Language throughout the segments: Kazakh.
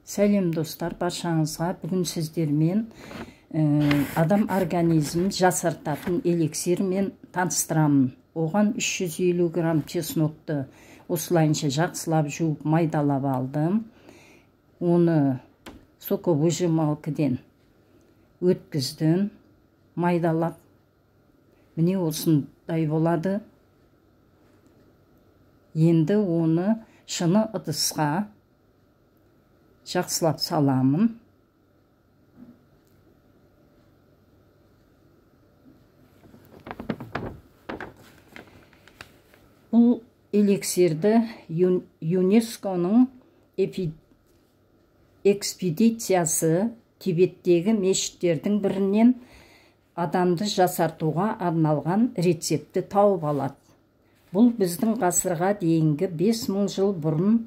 Сәлем достар, баршаңызға бүгін сіздермен адам организмін жасартатын эликсирмен таныстырамын. Оған 350 грамм чеснокты осылайынша жақсылап жуып майдалап алдым. Оны соковыжималкіден өткіздім, майдалап. Міне осындай болады. Енді оны шыны ыдысқа жақсылап саламын. Бұл эликсирді ЮНЕСКО-ның экспедициясы Тибеттегі мешіттердің бірінен адамды жасартуға арналған рецепті тауып алады. Бұл біздің ғасырға дейінгі 5000 жыл бұрын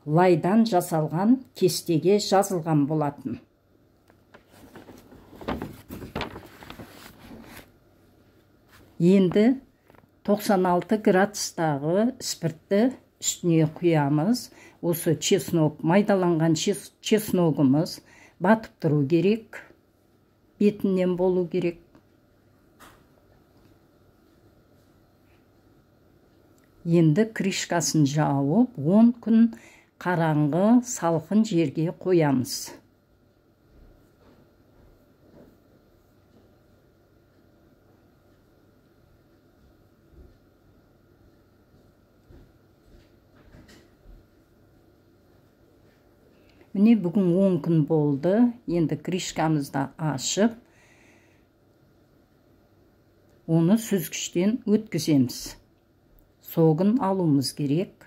лайдан жасалған кестеге жазылған болатын. Енді 96 градустағы спиртті үстіне құямыз. Осы чеснок, майдаланған чесногымыз батып тұру керек, бетінен болу керек. Енді крышкасын жауып, 10 күн қараңғы салқын жерге қоямыз. Міне бүгін 10 күн болды. Енді крышкамызды ашып, оны сүзгіштен өткіземіз. Соғын алуымыз керек.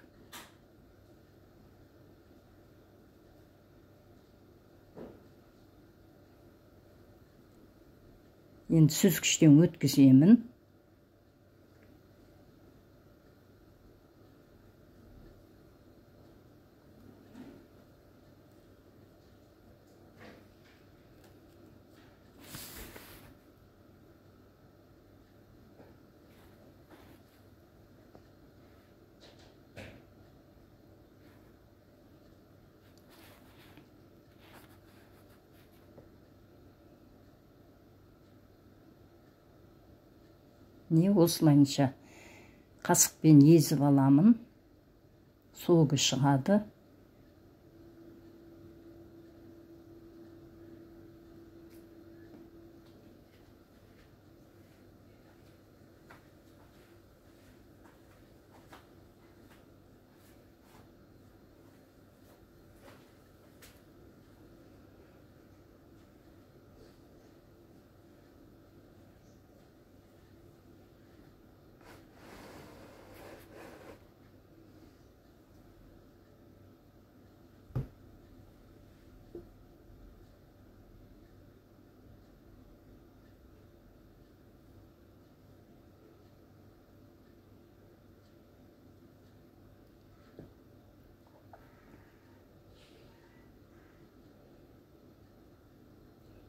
Енді сүзгіштен өткіземін. Не осылайынша қасықпен езіп аламын. Соғы шығады.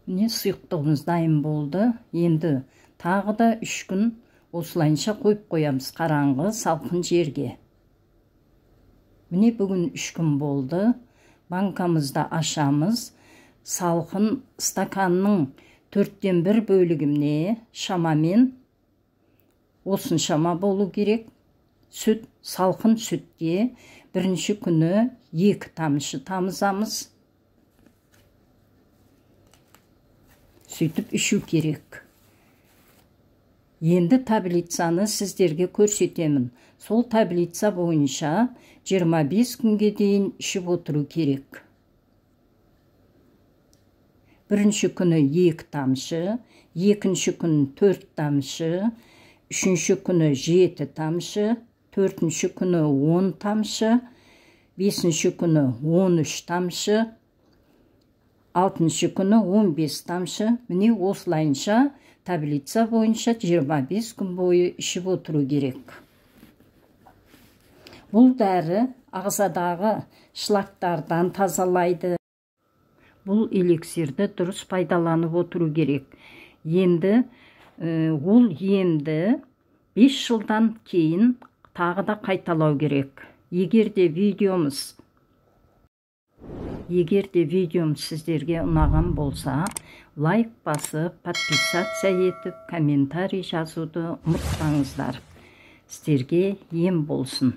Міне сұйықтығымыз дайын болды. Енді тағы да 3 күн осылайынша қойып қоямыз қараңғы салқын жерге. Міне бүгін 3 күн болды. Банкамызды ашамыз. Салқын стаканның 4-тен 1 бөлігіне шамамен осыншама болу керек. Сүт, салқын сүтке бірінші күні 2 тамшы тамызамыз. Сөйтіп ішу керек. Енді таблицаны сіздерге көрсетемін. Сол таблица бойынша 25 күнге дейін ішіп отыру керек. Бірінші күні 2 тамшы, екінші күні 4 тамшы, үшінші күні 7 тамшы, төртінші күні 10 тамшы, бесінші күні 13 тамшы, 6-шы күні 15 тамшы. Міне осылайынша таблица бойынша 25 күн бойы ішіп отыру керек. Бұл дәрі ағзадағы шлактардан тазалайды. Бұл эликсирді дұрыс пайдаланып отыру керек. Енді ол емді 5 жылдан кейін тағы да қайталау керек. Егер де видеомыз Егер де видеом сіздерге ұнаған болса, лайк басып, подписация етіп, комментарий жазуды ұмытпаңыздар. Сіздерге ем болсын.